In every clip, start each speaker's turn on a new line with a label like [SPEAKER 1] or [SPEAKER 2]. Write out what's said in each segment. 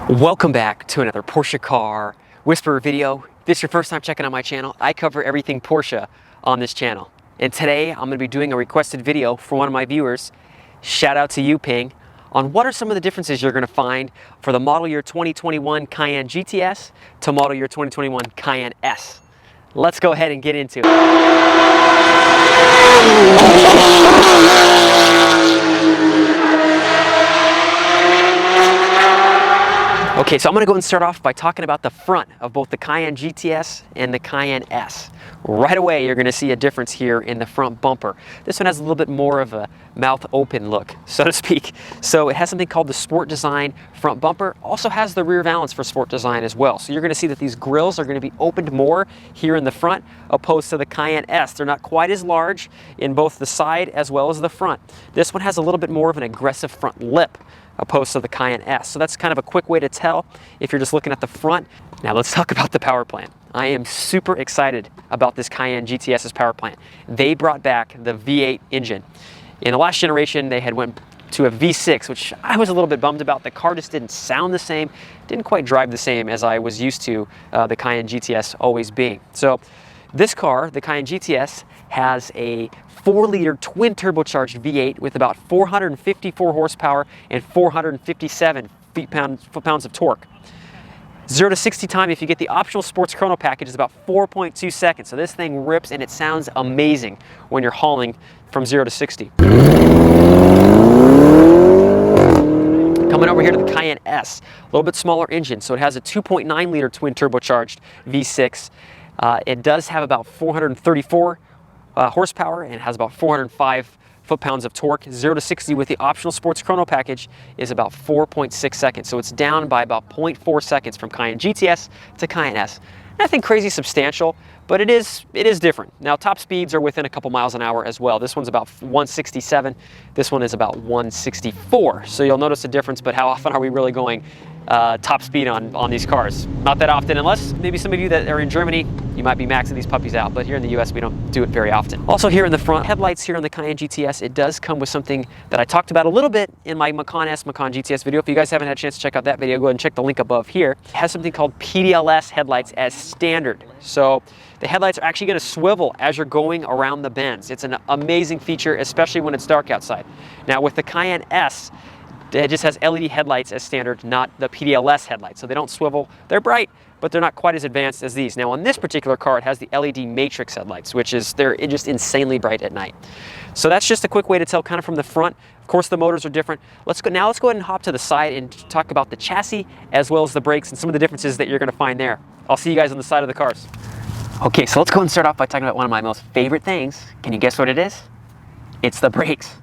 [SPEAKER 1] Welcome back to another Porsche car whisperer video. If this is your first time checking out my channel, I cover everything Porsche on this channel. And today I'm going to be doing a requested video for one of my viewers. Shout out to you, Ping, on what are some of the differences you're going to find for the model year 2021 Cayenne GTS to model year 2021 Cayenne S. Let's go ahead and get into it. Okay, so I'm going to go and start off by talking about the front of both the Cayenne GTS and the Cayenne S. Right away, you're going to see a difference here in the front bumper. This one has a little bit more of a mouth open look, so to speak. So it has something called the Sport Design front bumper. Also has the rear valance for Sport Design as well. So you're going to see that these grills are going to be opened more here in the front opposed to the Cayenne S. They're not quite as large in both the side as well as the front. This one has a little bit more of an aggressive front lip opposed to the Cayenne S. So that's kind of a quick way to tell if you're just looking at the front. Now let's talk about the power plant. I am super excited about this Cayenne GTS's power plant. They brought back the V8 engine. In the last generation, they had went to a V6, which I was a little bit bummed about. The car just didn't sound the same, didn't quite drive the same as I was used to the Cayenne GTS always being. So this car, the Cayenne GTS, has a 4-liter twin turbocharged V8 with about 454 horsepower and 457 foot-pounds of torque. 0 to 60 time, if you get the optional sports chrono package, is about 4.2 seconds. So this thing rips and it sounds amazing when you're hauling from 0 to 60. Coming over here to the Cayenne S, a little bit smaller engine. So it has a 2.9 liter twin turbocharged V6. It does have about 434 horsepower and has about 405 foot-pounds of torque. 0 to 60 with the optional sports chrono package is about 4.6 seconds. So it's down by about 0.4 seconds from Cayenne GTS to Cayenne S. Nothing crazy substantial, but it is different. Now top speeds are within a couple miles an hour as well. This one's about 167. This one is about 164. So you'll notice a difference, but how often are we really going top speed on these cars? Not that often, unless maybe some of you that are in Germany, you might be maxing these puppies out, but here in the US we don't do it very often. Also here in the front, headlights here on the Cayenne GTS, it does come with something that I talked about a little bit in my Macan S, Macan GTS video. If you guys haven't had a chance to check out that video, go ahead and check the link above here. It has something called PDLS headlights as standard. So the headlights are actually going to swivel as you're going around the bends. It's an amazing feature, especially when it's dark outside. Now with the Cayenne S, it just has LED headlights as standard, not the PDLS headlights. So they don't swivel. They're bright, but they're not quite as advanced as these. Now on this particular car, it has the LED matrix headlights, which is, they're just insanely bright at night. So that's just a quick way to tell kind of from the front. Of course, the motors are different. Now let's go ahead and hop to the side and talk about the chassis as well as the brakes and some of the differences that you're going to find there. I'll see you guys on the side of the cars. Okay, so let's go and start off by talking about one of my most favorite things. Can you guess what it is? It's the brakes.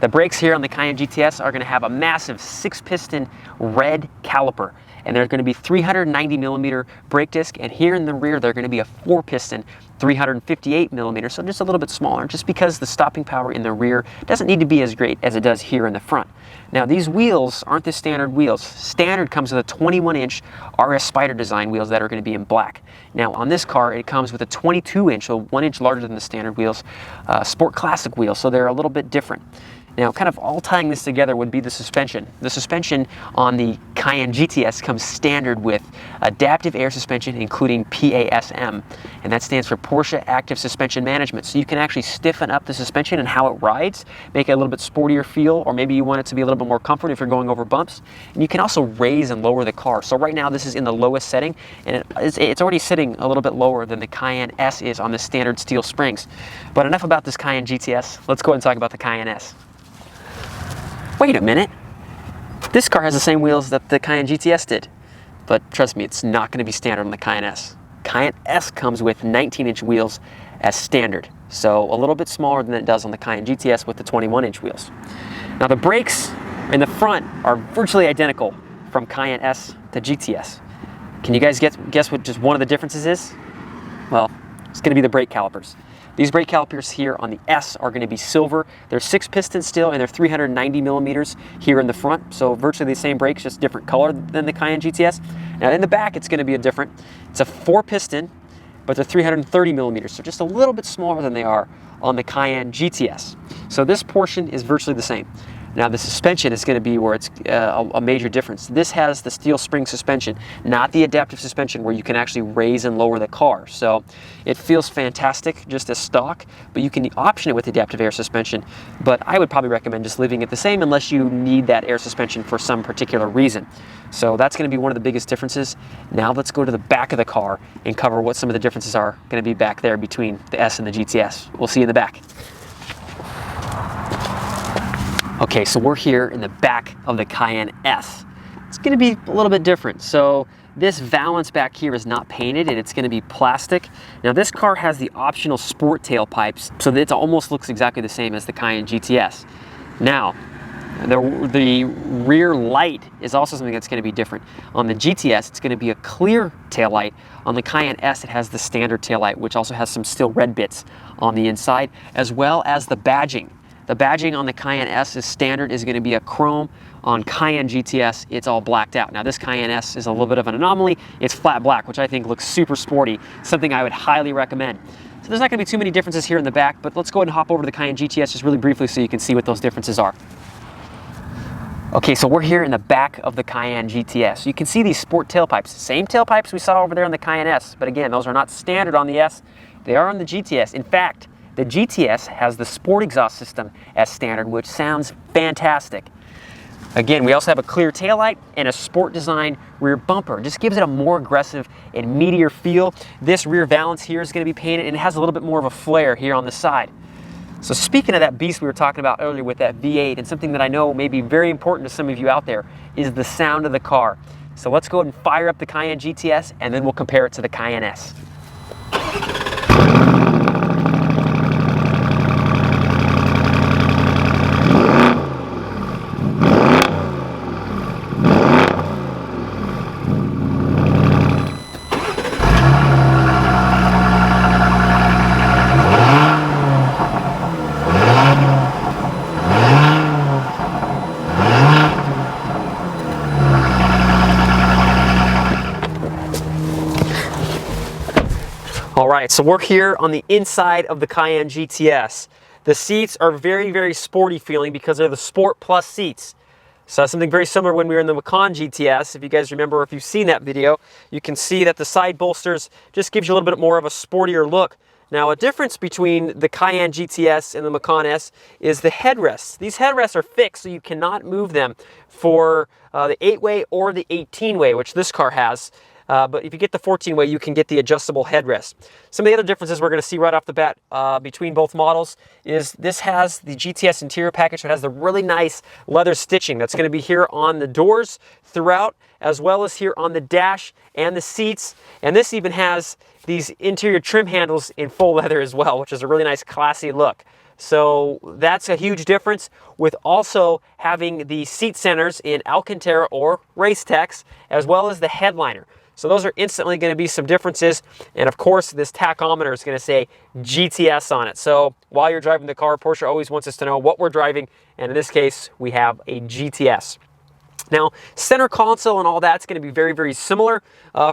[SPEAKER 1] The brakes here on the Cayenne GTS are going to have a massive 6-piston red caliper, and there's going to be 390 millimeter brake disc, and here in the rear they're going to be a 4-piston 358 millimeter, so just a little bit smaller, just because the stopping power in the rear doesn't need to be as great as it does here in the front. Now these wheels aren't the standard wheels. Standard comes with a 21-inch RS Spyder design wheels that are going to be in black. Now on this car it comes with a 22-inch, so 1 inch larger than the standard wheels, Sport Classic wheels, so they're a little bit different. Now, kind of all tying this together would be the suspension. The suspension on the Cayenne GTS comes standard with adaptive air suspension, including PASM, and that stands for Porsche Active Suspension Management. So you can actually stiffen up the suspension and how it rides, make it a little bit sportier feel, or maybe you want it to be a little bit more comfort if you're going over bumps. And you can also raise and lower the car. So right now this is in the lowest setting, and it's already sitting a little bit lower than the Cayenne S is on the standard steel springs. But enough about this Cayenne GTS. Let's go ahead and talk about the Cayenne S. Wait a minute, this car has the same wheels that the Cayenne GTS did, but trust me, it's not going to be standard on the Cayenne S. Cayenne S comes with 19-inch wheels as standard, so a little bit smaller than it does on the Cayenne GTS with the 21-inch wheels. Now the brakes in the front are virtually identical from Cayenne S to GTS. Can you guys guess what just one of the differences is? Well, it's going to be the brake calipers. These brake calipers here on the S are going to be silver. They're 6-piston still, and they're 390 millimeters here in the front. So virtually the same brakes, just different color than the Cayenne GTS. Now in the back, it's going to be different. It's a 4-piston, but they're 330 millimeters, so just a little bit smaller than they are on the Cayenne GTS. So this portion is virtually the same. Now the suspension is going to be where it's a major difference. This has the steel spring suspension, not the adaptive suspension where you can actually raise and lower the car. So it feels fantastic just as stock, but you can option it with adaptive air suspension. But I would probably recommend just leaving it the same unless you need that air suspension for some particular reason. So that's going to be one of the biggest differences. Now let's go to the back of the car and cover what some of the differences are going to be back there between the S and the GTS. We'll see you in the back. Okay, so we're here in the back of the Cayenne S. It's going to be a little bit different. So this valance back here is not painted and it's going to be plastic. Now this car has the optional sport tailpipes, so that it almost looks exactly the same as the Cayenne GTS. Now, the rear light is also something that's going to be different. On the GTS, it's going to be a clear taillight. On the Cayenne S, it has the standard taillight, which also has some steel red bits on the inside, as well as the badging. The badging on the Cayenne S is standard, is going to be a chrome. On Cayenne GTS, it's all blacked out. Now this Cayenne S is a little bit of an anomaly. It's flat black, which I think looks super sporty, something I would highly recommend. So there's not going to be too many differences here in the back, but let's go ahead and hop over to the Cayenne GTS just really briefly so you can see what those differences are. Okay, so we're here in the back of the Cayenne GTS. You can see these sport tailpipes. Same tailpipes we saw over there on the Cayenne S, but again, those are not standard on the S. They are on the GTS. In fact, the GTS has the sport exhaust system as standard, which sounds fantastic. Again, we also have a clear taillight and a sport design rear bumper. Just gives it a more aggressive and meatier feel. This rear valance here is going to be painted and it has a little bit more of a flare here on the side. So speaking of that beast we were talking about earlier with that V8, and something that I know may be very important to some of you out there, is the sound of the car. So let's go ahead and fire up the Cayenne GTS and then we'll compare it to the Cayenne S. All right, so we're here on the inside of the Cayenne GTS. The seats are very, very sporty feeling because they're the Sport Plus seats. So that's something very similar when we were in the Macan GTS. If you guys remember, if you've seen that video, you can see that the side bolsters just gives you a little bit more of a sportier look. Now, a difference between the Cayenne GTS and the Macan S is the headrests. These headrests are fixed, so you cannot move them for the 8-way or the 18-way, which this car has. But if you get the 14-way, you can get the adjustable headrest. Some of the other differences we're going to see right off the bat between both models is this has the GTS interior package, so it has the really nice leather stitching that's going to be here on the doors throughout, as well as here on the dash and the seats. And this even has these interior trim handles in full leather as well, which is a really nice classy look. So that's a huge difference, with also having the seat centers in Alcantara or Race Tex, as well as the headliner. So those are instantly going to be some differences. And of course, this tachometer is going to say GTS on it. So while you're driving the car, Porsche always wants us to know what we're driving. And in this case, we have a GTS. Now, center console and all that's going to be very, very similar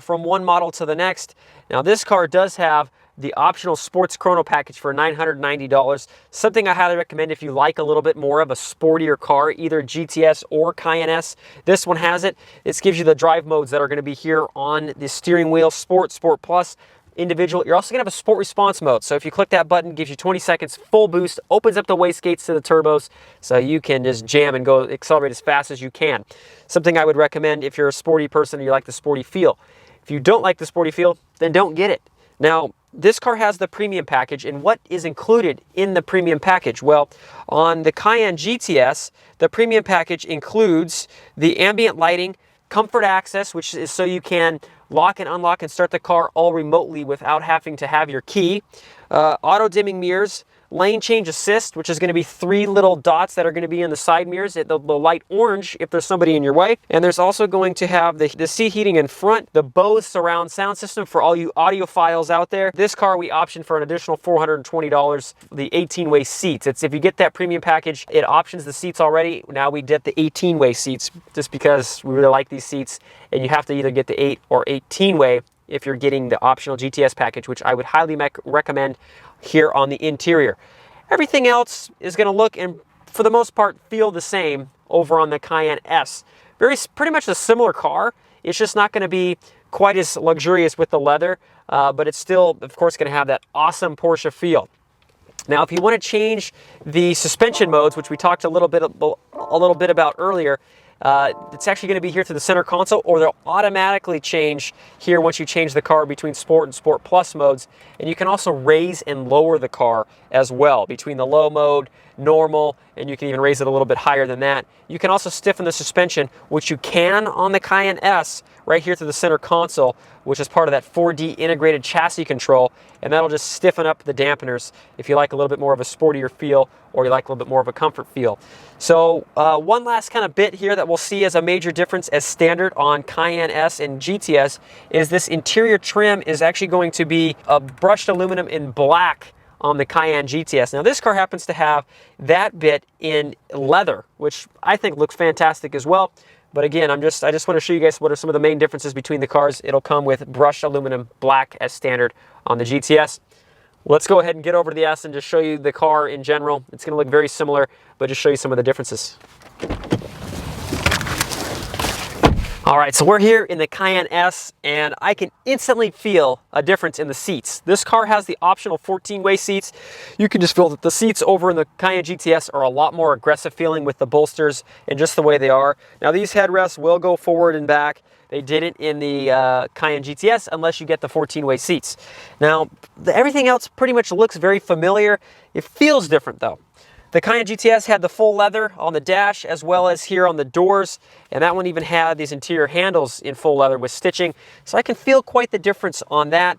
[SPEAKER 1] from one model to the next. Now, this car does have the optional sports chrono package for $990. Something I highly recommend if you like a little bit more of a sportier car, either GTS or Cayenne S. This one has it. This gives you the drive modes that are going to be here on the steering wheel: Sport, Sport Plus, Individual. You're also going to have a Sport Response mode. So if you click that button, it gives you 20 seconds full boost, opens up the wastegates to the turbos, so you can just jam and go accelerate as fast as you can. Something I would recommend if you're a sporty person and you like the sporty feel. If you don't like the sporty feel, then don't get it. Now, this car has the premium package, and what is included in the premium package? Well, on the Cayenne GTS, the premium package includes the ambient lighting, comfort access, which is so you can lock and unlock and start the car all remotely without having to have your key, auto dimming mirrors, lane change assist, which is going to be 3 little dots that are going to be in the side mirrors. The light orange if there's somebody in your way. And there's also going to have the seat heating in front, the Bose surround sound system for all you audiophiles out there. This car we optioned for an additional $420, the 18-way seats. It's, if you get that premium package, it options the seats already. Now we get the 18-way seats just because we really like these seats, and you have to either get the 8 or 18-way if you're getting the optional GTS package, which I would highly recommend here on the interior. Everything else is going to look and for the most part, feel the same over on the Cayenne S. Pretty much a similar car. It's just not going to be quite as luxurious with the leather, but it's still, of course, going to have that awesome Porsche feel. Now, if you want to change the suspension modes, which we talked a little bit about earlier, it's actually going to be here to the center console, or they'll automatically change here once you change the car between Sport and Sport Plus modes. And you can also raise and lower the car as well between the low mode, normal, and you can even raise it a little bit higher than that. You can also stiffen the suspension, which you can on the Cayenne S, right here to the center console, which is part of that 4D integrated chassis control, and that'll just stiffen up the dampeners if you like a little bit more of a sportier feel, or you like a little bit more of a comfort feel. So one last kind of bit here that we'll see as a major difference as standard on Cayenne S and GTS is this interior trim is actually going to be a brushed aluminum in black on the Cayenne GTS. Now this car happens to have that bit in leather, which I think looks fantastic as well. But again, I just want to show you guys what are some of the main differences between the cars. It'll come with brushed aluminum black as standard on the GTS. Let's go ahead and get over to the S and just show you the car in general. It's going to look very similar, but just show you some of the differences. All right, so we're here in the Cayenne S, and I can instantly feel a difference in the seats. This car has the optional 14-way seats. You can just feel that the seats over in the Cayenne GTS are a lot more aggressive feeling with the bolsters and just the way they are. Now, these headrests will go forward and back. They didn't in the Cayenne GTS unless you get the 14-way seats. Now, everything else pretty much looks very familiar. It feels different, though. The Cayenne GTS had the full leather on the dash as well as here on the doors, and that one even had these interior handles in full leather with stitching, so I can feel quite the difference on that.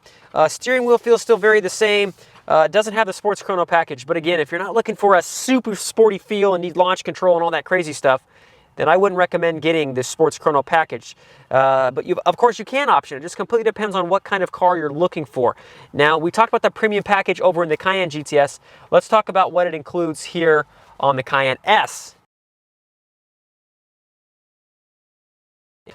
[SPEAKER 1] Steering wheel feels still very the same. It doesn't have the sports chrono package, but again, if you're not looking for a super sporty feel and need launch control and all that crazy stuff, then I wouldn't recommend getting this sports chrono package. But of course you can option it. It just completely depends on what kind of car you're looking for. Now, we talked about the premium package over in the Cayenne GTS. Let's talk about what it includes here on the Cayenne S.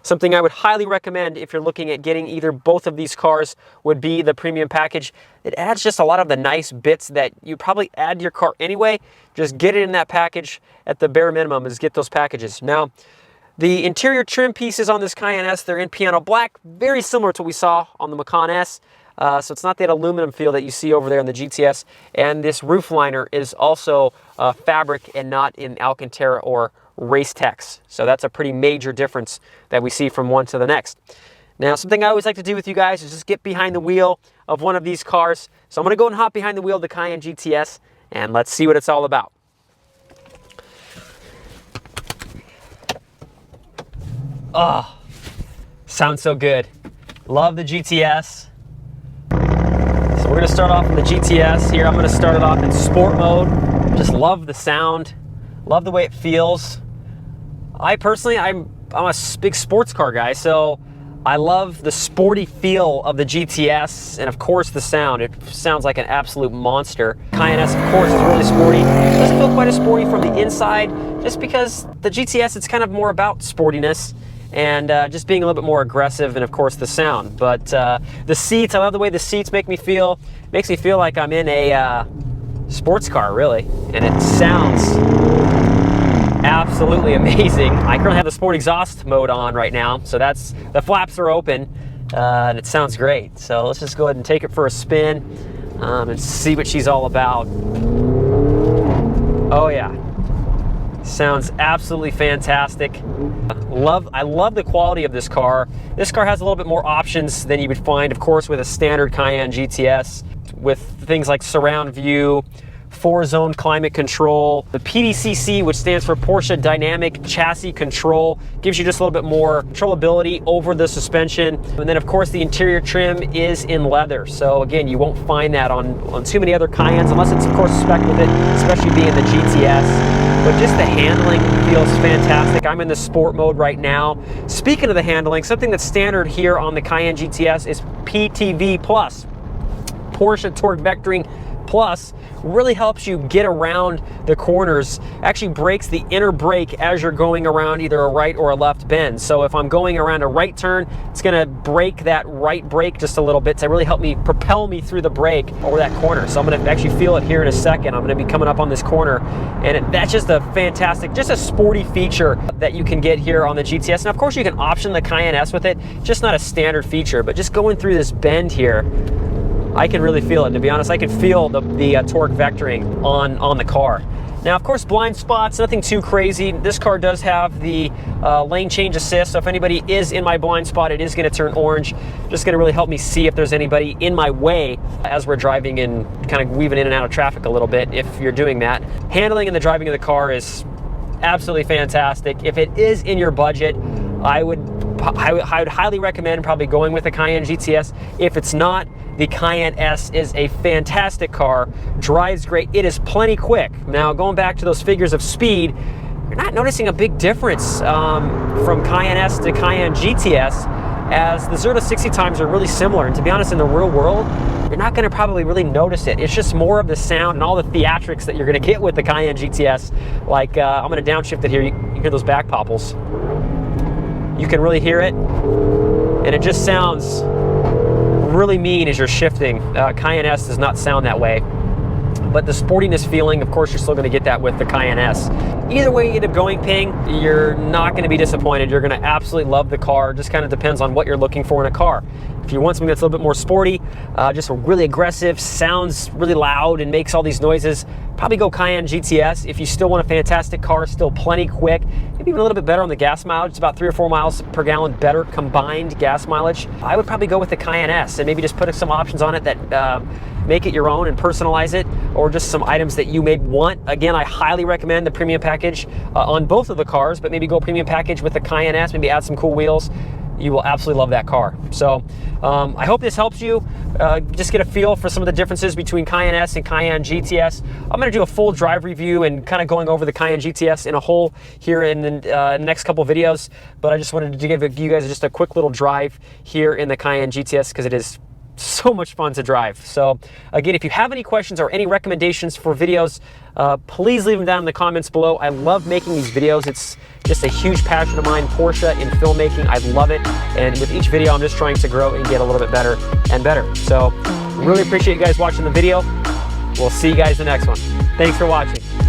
[SPEAKER 1] Something I would highly recommend if you're looking at getting either both of these cars would be the premium package. It adds just a lot of the nice bits that you probably add to your car anyway. Just get it in that package. At the bare minimum is get those packages. Now, the interior trim pieces on this Cayenne S, they're in piano black, very similar to what we saw on the Macan S. So it's not that aluminum feel that you see over there on the GTS. And this roof liner is also fabric and not in Alcantara or Race Tex. So that's a pretty major difference that we see from one to the next. Now, something I always like to do with you guys is just get behind the wheel of one of these cars. So I'm going to go and hop behind the wheel of the Cayenne GTS, and let's see what it's all about. Oh, sounds so good. Love the GTS. So we're going to start off with the GTS here. I'm going to start it off in sport mode. Just love the sound. Love the way it feels. I'm a big sports car guy, so I love the sporty feel of the GTS, and of course the sound. It sounds like an absolute monster. Cayenne S, of course, is really sporty. It doesn't feel quite as sporty from the inside, just because the GTS, it's kind of more about sportiness and just being a little bit more aggressive, and of course the sound. But the seats, I love the way the seats make me feel. Makes me feel like I'm in a sports car, really, and it sounds absolutely amazing. I currently have the sport exhaust mode on right now, so the flaps are open, and it sounds great. So let's just go ahead and take it for a spin and see what she's all about. Oh yeah, sounds absolutely fantastic. I love the quality of this car. This car has a little bit more options than you would find, of course, with a standard Cayenne GTS, with things like surround view, 4-zone climate control. The PDCC, which stands for Porsche Dynamic Chassis Control, gives you just a little bit more controllability over the suspension. And then of course the interior trim is in leather. So again, you won't find that on too many other Cayennes, unless it's of course spec with it, especially being the GTS. But just the handling feels fantastic. I'm in the sport mode right now. Speaking of the handling, something that's standard here on the Cayenne GTS is PTV Plus, Porsche Torque Vectoring Plus, really helps you get around the corners, actually brakes the inner brake as you're going around either a right or a left bend. So if I'm going around a right turn, it's gonna brake that right brake just a little bit to really help me propel me through the brake over that corner. So I'm gonna actually feel it here in a second. I'm gonna be coming up on this corner, and that's just a fantastic, just a sporty feature that you can get here on the GTS. And of course you can option the Cayenne S with it, just not a standard feature, but just going through this bend here, I can really feel it. To be honest, I can feel the torque vectoring on the car. Now, of course, blind spots, nothing too crazy. This car does have the lane change assist, so if anybody is in my blind spot, it is going to turn orange. Just going to really help me see if there's anybody in my way as we're driving and kind of weaving in and out of traffic a little bit, if you're doing that. Handling and the driving of the car is absolutely fantastic. If it is in your budget, I would highly recommend probably going with the Cayenne GTS. If it's not, the Cayenne S is a fantastic car, drives great, it is plenty quick. Now, going back to those figures of speed, you're not noticing a big difference from Cayenne S to Cayenne GTS, as the 0 to 60 times are really similar. And to be honest, in the real world, you're not gonna probably really notice it. It's just more of the sound and all the theatrics that you're gonna get with the Cayenne GTS. Like, I'm gonna downshift it here, you hear those back popples. You can really hear it, and it just sounds really mean as you're shifting. Cayenne S does not sound that way, but the sportiness feeling, of course, you're still going to get that with the Cayenne S. Either way you end up going, Ping, you're not going to be disappointed. You're going to absolutely love the car. Just kind of depends on what you're looking for in a car. If you want something that's a little bit more sporty, just really aggressive, sounds really loud and makes all these noises, probably go Cayenne GTS. If you still want a fantastic car, still plenty quick, maybe even a little bit better on the gas mileage, it's about 3 or 4 miles per gallon better combined gas mileage, I would probably go with the Cayenne S and maybe just put some options on it that make it your own and personalize it, or just some items that you may want. Again, I highly recommend the premium package on both of the cars, but maybe go premium package with the Cayenne S, maybe add some cool wheels. You will absolutely love that car. So I hope this helps you just get a feel for some of the differences between Cayenne S and Cayenne GTS. I'm gonna do a full drive review and kind of going over the Cayenne GTS in a whole here in the next couple videos, but I just wanted to give you guys just a quick little drive here in the Cayenne GTS because it is so much fun to drive. So again, if you have any questions or any recommendations for videos, please leave them down in the comments below. I love making these videos. It's just a huge passion of mine, Porsche and filmmaking. I love it. And with each video, I'm just trying to grow and get a little bit better and better. So really appreciate you guys watching the video. We'll see you guys in the next one. Thanks for watching.